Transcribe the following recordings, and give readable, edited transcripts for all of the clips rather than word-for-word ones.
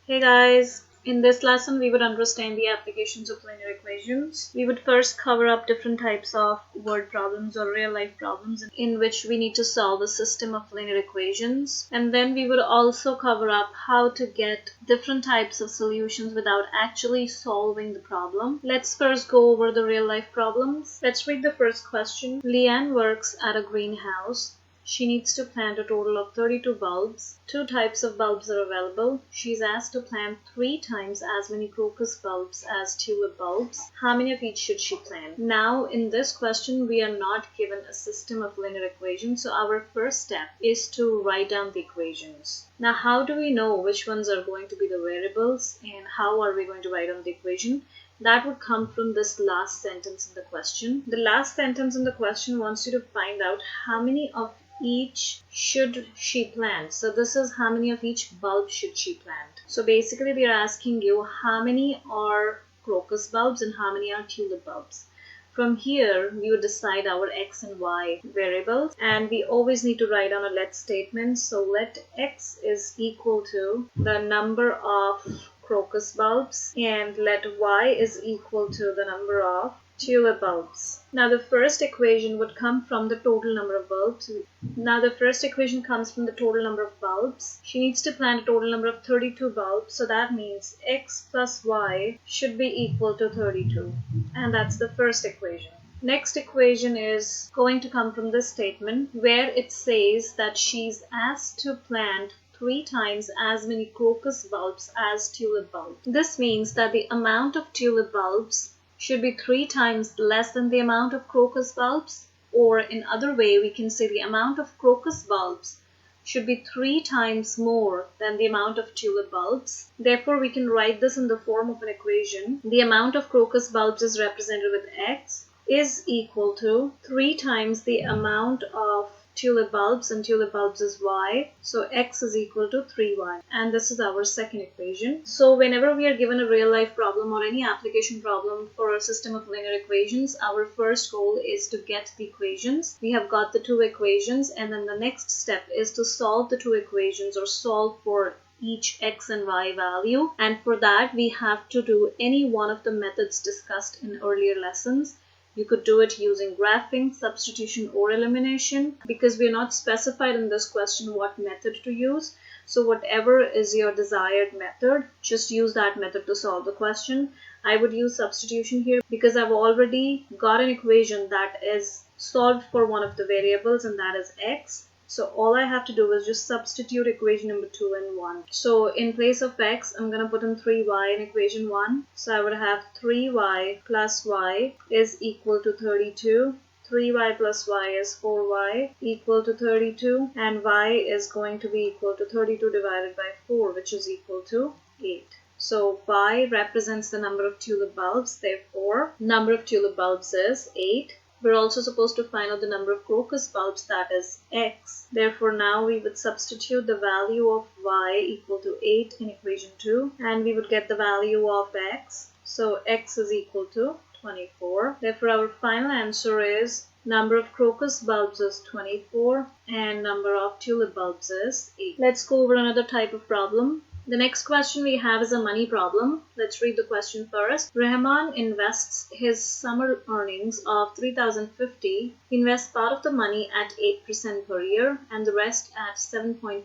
Hey guys, in this lesson we would understand the applications of linear equations. We would first cover up different types of word problems or real life problems in which we need to solve a system of linear equations. And then we would also cover up how to get different types of solutions without actually solving the problem. Let's first go over the real life problems. Let's read the first question. Leanne works at a greenhouse. She needs to plant a total of 32 bulbs. Two types of bulbs are available. She's asked to plant 3 times as many crocus bulbs as tulip bulbs. How many of each should she plant? Now, in this question, we are not given a system of linear equations, so our first step is to write down the equations. Now, how do we know which ones are going to be the variables and how are we going to write down the equation? That would come from this last sentence in the question. The last sentence in the question wants you to find out how many of each should she plant. So this is how many of each bulb should she plant. So basically we are asking you how many are crocus bulbs and how many are tulip bulbs. From here, we would decide our x and y variables, and we always need to write down a let statement. So let x is equal to the number of crocus bulbs and let y is equal to the number of tulip bulbs. Now the first equation would come from the total number of bulbs. Now the first equation comes from the total number of bulbs. She needs to plant a total number of 32 bulbs, so that means x plus y should be equal to 32. And that's the first equation. Next equation is going to come from this statement where it says that she's asked to plant 3 times as many crocus bulbs as tulip bulbs. This means that the amount of tulip bulbs should be 3 times less than the amount of crocus bulbs, or in other way we can say the amount of crocus bulbs should be 3 times more than the amount of tulip bulbs. Therefore, we can write this in the form of an equation. The amount of crocus bulbs is represented with x is equal to 3 times the amount of tulip bulbs, and tulip bulbs is y, so x is equal to 3y, and this is our second equation. So whenever we are given a real life problem or any application problem for a system of linear equations, our first goal is to get the equations. We have got the 2 equations, and then the next step is to solve the 2 equations or solve for each x and y value, and for that we have to do any one of the methods discussed in earlier lessons. You could do it using graphing, substitution, or elimination. Because we are not specified in this question what method to use, so whatever is your desired method, just use that method to solve the question. I would use substitution here because I've already got an equation that is solved for one of the variables, and that is x. So all I have to do is just substitute equation number 2 and 1. So in place of x, I'm going to put in 3y in equation 1. So I would have 3y plus y is equal to 32. 3y plus y is 4y equal to 32. And y is going to be equal to 32 divided by 4, which is equal to 8. So y represents the number of tulip bulbs. Therefore, number of tulip bulbs is 8. We're also supposed to find out the number of crocus bulbs, that is x. Therefore, now we would substitute the value of y equal to 8 in equation 2, and we would get the value of x. So x is equal to 24. Therefore, our final answer is number of crocus bulbs is 24 and number of tulip bulbs is 8. Let's go over another type of problem. The next question we have is a money problem. Let's read the question first. Rahman invests his summer earnings of $3,050. He invests part of the money at 8% per year and the rest at 7.5%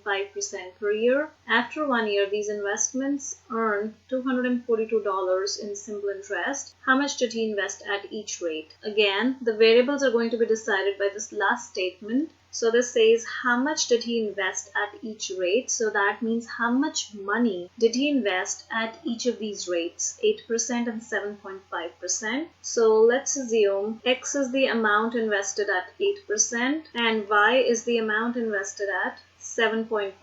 per year. After 1 year, these investments earn $242 in simple interest. How much did he invest at each rate? Again, the variables are going to be decided by this last statement. So this says how much did he invest at each rate. So that means how much money did he invest at each of these rates, 8% and 7.5%. So let's assume x is the amount invested at 8% and y is the amount invested at 7.5%.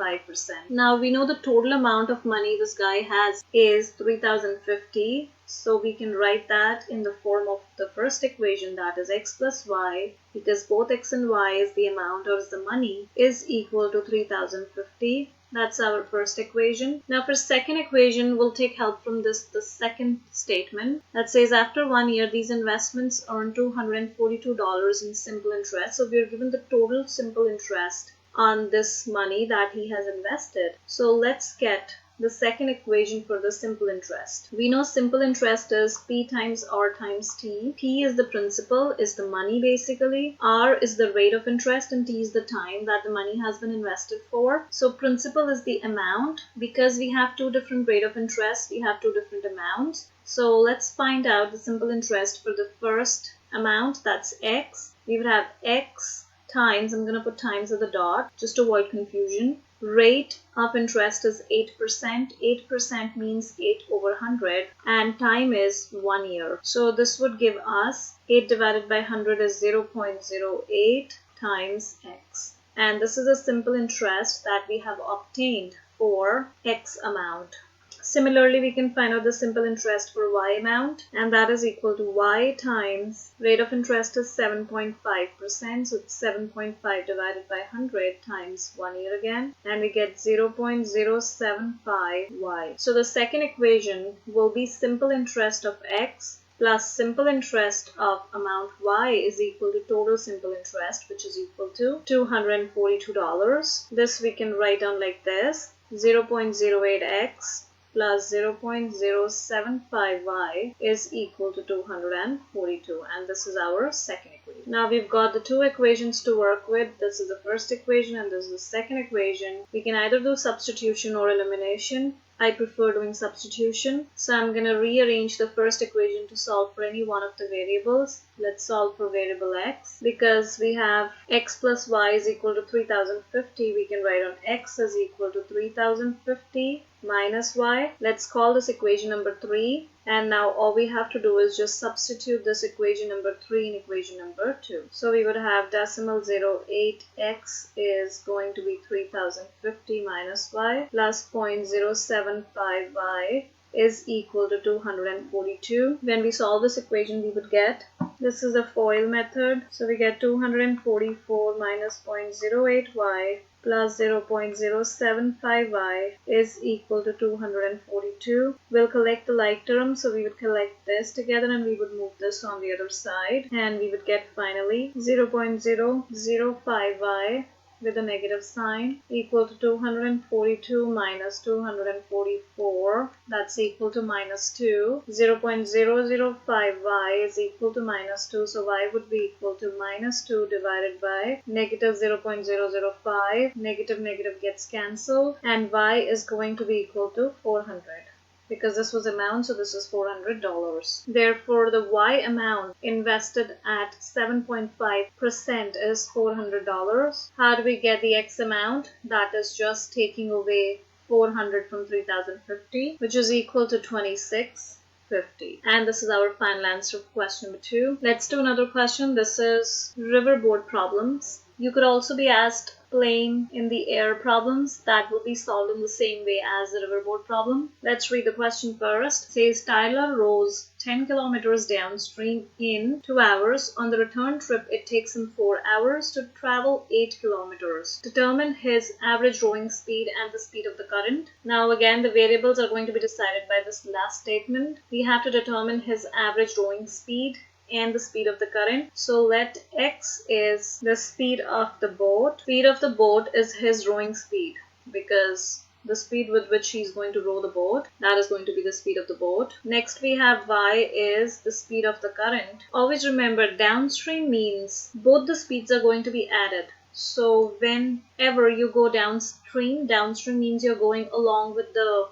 Now we know the total amount of money this guy has is $3,050. So we can write that in the form of the first equation, that is x plus y, because both x and y is the amount or is the money, is equal to 3,050. That's our first equation. Now for second equation, we'll take help from the second statement that says after 1 year, these investments earn $242 in simple interest. So we are given the total simple interest on this money that he has invested. So let's get the second equation for the simple interest. We know simple interest is P times R times T. P is the principal, is the money basically. R is the rate of interest and T is the time that the money has been invested for. So principal is the amount. Because we have two different rate of interest, we have two different amounts. So let's find out the simple interest for the first amount, that's X. We would have X times, I'm going to put times at the dot just to avoid confusion. Rate of interest is 8%. 8% means 8 over 100 and time is 1 year. So this would give us 8 divided by 100 is 0.08 times X. And this is a simple interest that we have obtained for X amount. Similarly, we can find out the simple interest for Y amount, and that is equal to Y times rate of interest is 7.5%, so it's 7.5 divided by 100 times 1 year again, and we get 0.075 Y. So the second equation will be simple interest of X plus simple interest of amount Y is equal to total simple interest, which is equal to $242. This we can write down like this: 0.08X plus 0.075y is equal to 242, and this is our second equation. Now we've got the two equations to work with. This is the first equation and this is the second equation. We can either do substitution or elimination. I prefer doing substitution, so I'm going to rearrange the first equation to solve for any one of the variables. Let's solve for variable x. Because we have x plus y is equal to 3050, we can write on x is equal to 3050 minus y. Let's call this equation number 3. And now all we have to do is just substitute this equation number 3 in equation number 2. So we would have decimal 08x is going to be 3050 minus y plus 0.075y is equal to 242. When we solve this equation, we would get, this is the FOIL method, so we get 244 minus 0.08y plus 0.075y is equal to 242. We'll collect the like terms, so we would collect this together and we would move this on the other side, and we would get finally 0.005y with a negative sign equal to 242 minus 244, that's equal to minus 2. 0.005y is equal to minus 2, so y would be equal to minus 2 divided by negative 0.005. Negative gets cancelled, and y is going to be equal to 400. Because this was amount, so this is $400. Therefore, the Y amount invested at 7.5% is $400. How do we get the X amount? That is just taking away 400 from 3050, which is equal to 2650. And this is our final answer for question number 2. Let's do another question. This is riverboat problems. You could also be asked plane in the air problems that will be solved in the same way as the riverboat problem. Let's read the question first. It says Tyler rows 10 kilometers downstream in 2 hours. On the return trip, it takes him 4 hours to travel 8 kilometers. Determine his average rowing speed and the speed of the current. Now again, the variables are going to be decided by this last statement. We have to determine his average rowing speed and the speed of the current. So let x is the speed of the boat. Speed of the boat is his rowing speed, because the speed with which he's going to row the boat, that is going to be the speed of the boat. Next we have y is the speed of the current. Always remember, downstream means both the speeds are going to be added. So whenever you go downstream means you're going along with the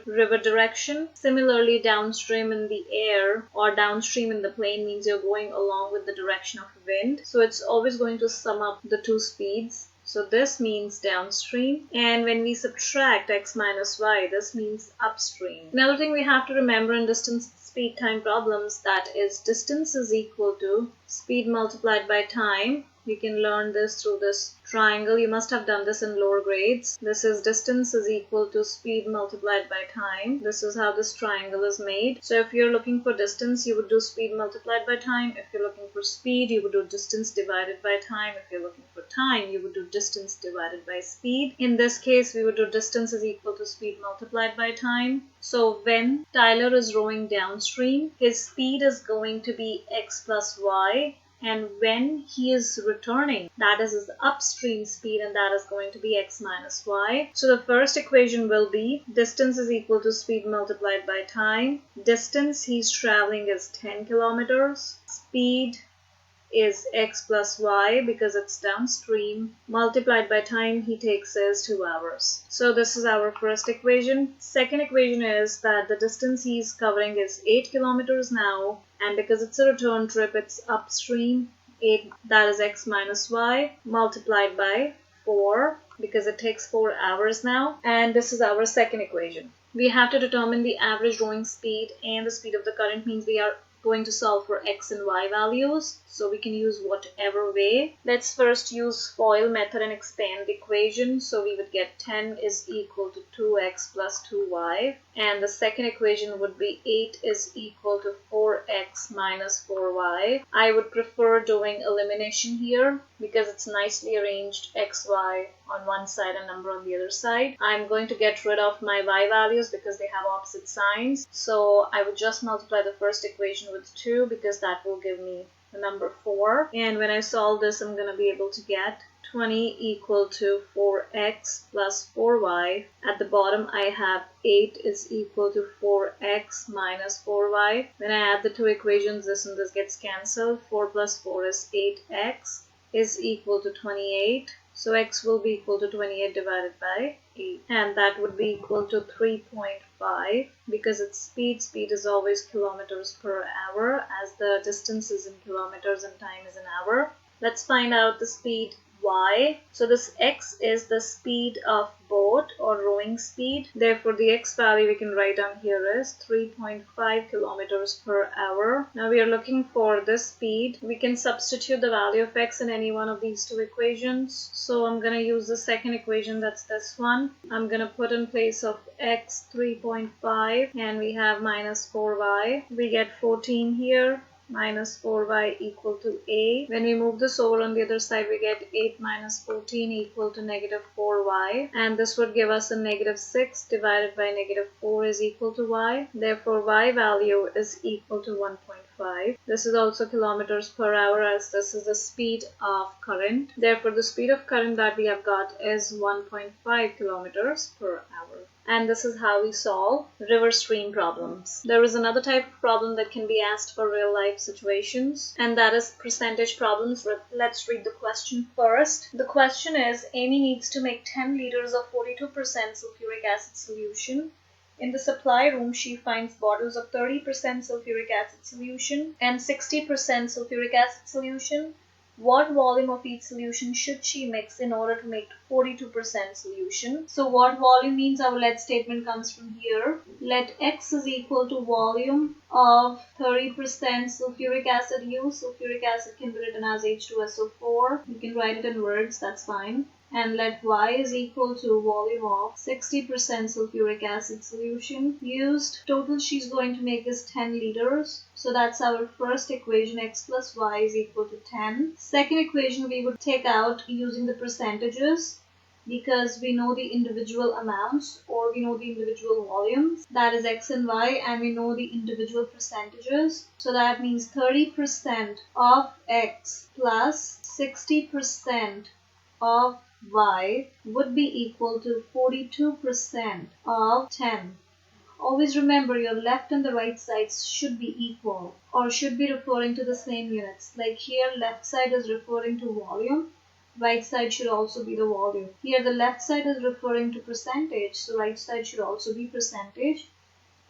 river direction. Similarly, downstream in the air or downstream in the plane means you're going along with the direction of wind. So it's always going to sum up the two speeds. So this means downstream. And when we subtract x minus y, this means upstream. Another thing we have to remember in distance speed time problems, that is distance is equal to speed multiplied by time. We can learn this through this triangle. You must have done this in lower grades. This is distance is equal to speed multiplied by time. This is how this triangle is made. So if you're looking for distance, you would do speed multiplied by time. If you're looking for speed, you would do distance divided by time. If you're looking for time, you would do distance divided by speed. In this case, we would do distance is equal to speed multiplied by time. So when Tyler is rowing downstream, his speed is going to be x plus y, and when he is returning, that is his upstream speed, and that is going to be x minus y. So the first equation will be distance is equal to speed multiplied by time. Distance he's traveling is 10 kilometers. Speed is x plus y because it's downstream, multiplied by time he takes is 2 hours. So this is our first equation. Second equation is that the distance he's covering is 8 kilometers now, and because it's a return trip, it's upstream. 8, that is x minus y, multiplied by 4 because it takes 4 hours now, and this is our second equation. We have to determine the average rowing speed and the speed of the current, means we are going to solve for x and y values, so we can use whatever way. Let's first use FOIL method and expand the equation. So we would get 10 is equal to 2x plus 2y, and the second equation would be 8 is equal to 4x minus 4y. I would prefer doing elimination here because it's nicely arranged xy on one side and number on the other side. I'm going to get rid of my y values because they have opposite signs, so I would just multiply the first equation with 2 because that will give me the number 4, and when I solve this I'm going to be able to get 20 equal to 4x plus 4y. At the bottom I have 8 is equal to 4x minus 4y. When I add the two equations, this and this gets cancelled. 4 plus 4 is 8x is equal to 28. So x will be equal to 28 divided by 8, and that would be equal to 3.5 because its speed is always kilometers per hour, as the distance is in kilometers and time is in hour. Let's find out the speed y. So this x is the speed of boat or rowing speed. Therefore, the x value we can write down here is 3.5 kilometers per hour. Now we are looking for this speed. We can substitute the value of x in any one of these two equations. So I'm going to use the second equation, that's this one. I'm going to put in place of x 3.5, and we have minus 4y. We get 14 here. Minus 4y equal to a. When we move this over on the other side, we get 8 minus 14 equal to negative 4y, and this would give us a negative 6 divided by negative 4 is equal to y. Therefore, y value is equal to 1.5. This is also kilometers per hour, as this is the speed of current. Therefore, the speed of current that we have got is 1.5 kilometers per hour. And this is how we solve river stream problems. There is another type of problem that can be asked for real life situations, and that is percentage problems. Let's read the question first. The question is, Amy needs to make 10 liters of 42% sulfuric acid solution. In the supply room, she finds bottles of 30% sulfuric acid solution and 60% sulfuric acid solution. What volume of each solution should she mix in order to make 42% solution? So what volume means, our let statement comes from here. Let x is equal to volume of 30% sulfuric acid used. Sulfuric acid can be written as H2SO4. You can write it in words, that's fine. And let y is equal to volume of 60% sulfuric acid solution used. Total she's going to make is 10 liters. So that's our first equation, x plus y is equal to 10. Second equation we would take out using the percentages, because we know the individual amounts or we know the individual volumes, that is x and y, and we know the individual percentages. So that means 30% of x plus 60% of y would be equal to 42% of 10. Always remember, your left and the right sides should be equal or should be referring to the same units. Like here, left side is referring to volume, right side should also be the volume. Here the left side is referring to percentage, so right side should also be percentage.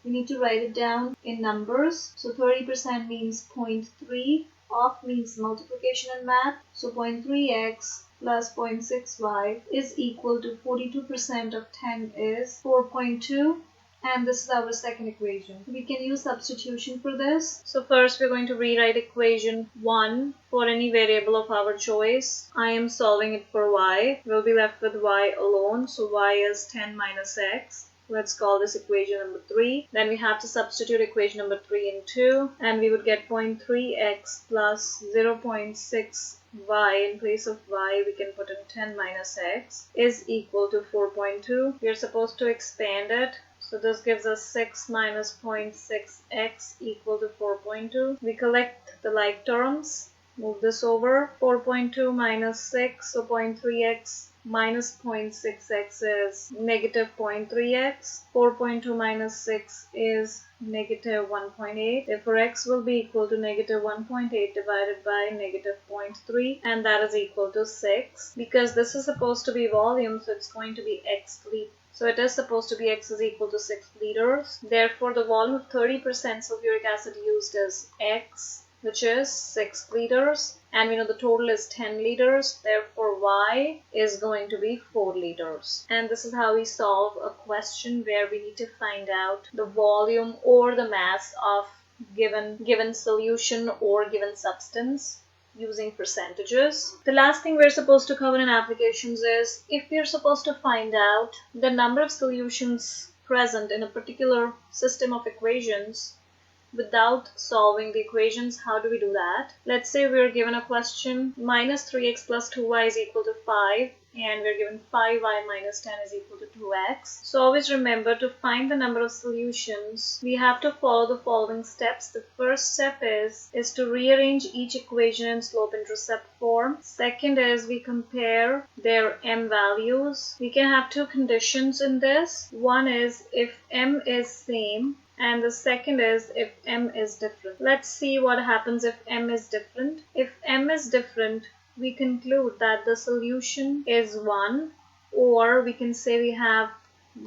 We need to write it down in numbers. So 30% means 0.3, off means multiplication in math. So 0.3x plus 0.6y is equal to 42% of 10 is 4.2. And this is our second equation. We can use substitution for this. So first we're going to rewrite equation 1 for any variable of our choice. I am solving it for y. We'll be left with y alone. So y is 10 minus x. Let's call this equation number 3. Then we have to substitute equation number 3 in 2. And we would get 0.3x plus 0.6y. In place of y, we can put in 10 minus x is equal to 4.2. We're supposed to expand it. So this gives us 6 minus 0.6x equal to 4.2. We collect the like terms Move this over. 4.2 minus 6, so 0.3x minus 0.6x is negative 0.3x. 4.2 minus 6 is negative 1.8. Therefore, x will be equal to negative 1.8 divided by negative 0.3, and that is equal to 6. Because this is supposed to be volume, so it's going to be x liters. So it is supposed to be x is equal to 6 liters. Therefore, the volume of 30% sulfuric acid used is x, which is 6 liters. And we know the total is 10 liters. Therefore, y is going to be 4 liters. And this is how we solve a question where we need to find out the volume or the mass of given solution or given substance using percentages. The last thing we're supposed to cover in applications is if we're supposed to find out the number of solutions present in a particular system of equations without solving the equations, how do we do that? Let's say we're given a question, minus 3x plus 2y is equal to 5, and we're given 5y minus 10 is equal to 2x. So always remember, to find the number of solutions, we have to follow the following steps. The first step is to rearrange each equation in slope-intercept form. Second is we compare their m values. We can have two conditions in this. One is if m is same, and the second is if m is different. Let's see what happens if m is different. If m is different, we conclude that the solution is 1, or we can say we have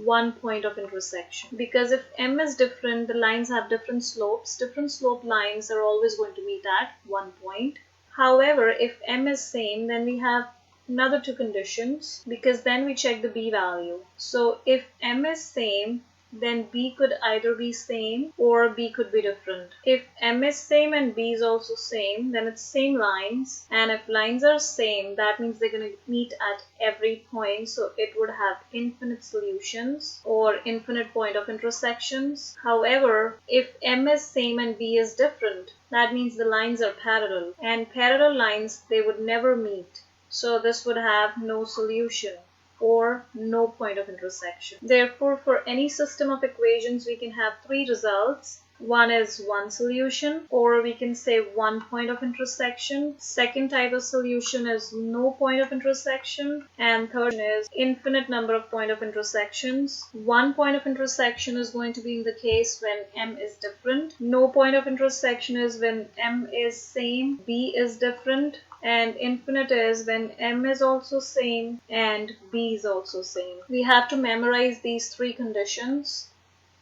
one point of intersection. Because if m is different, the lines have different slopes. Different slope lines are always going to meet at one point. However, if m is same, then we have another two conditions, because then we check the b value. So if m is same, then b could either be same or b could be different. If m is same and b is also same, then it's same lines. And if lines are same, that means they're going to meet at every point. So it would have infinite solutions or infinite point of intersections. However, if m is same and b is different, that means the lines are parallel. And parallel lines, they would never meet. So this would have no solution or no point of intersection. Therefore, for any system of equations, we can have three results. One is one solution, or we can say one point of intersection. Second type of solution is no point of intersection. And third is infinite number of point of intersections. One point of intersection is going to be in the case when m is different. No point of intersection is when m is same, b is different. And infinite is when m is also same and b is also same. We have to memorize these three conditions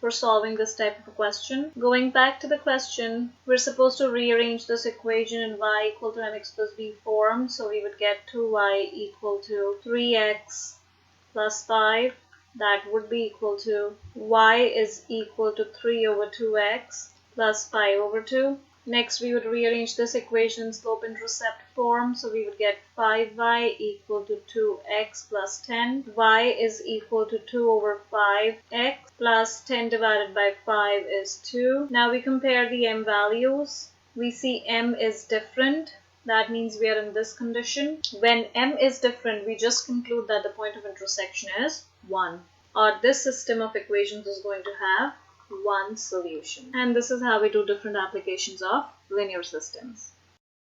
for solving this type of a question. Going back to the question, we're supposed to rearrange this equation in y equal to mx plus b form. So we would get 2y equal to 3x plus 5. That would be equal to y is equal to 3 over 2x plus 5 over 2. Next, we would rearrange this equation in slope-intercept form. So we would get 5y equal to 2x plus 10. Y is equal to 2 over 5x plus 10 divided by 5 is 2. Now we compare the m values. We see m is different. That means we are in this condition. When m is different, we just conclude that the point of intersection is 1. Or this system of equations is going to have one solution. And this is how we do different applications of linear systems.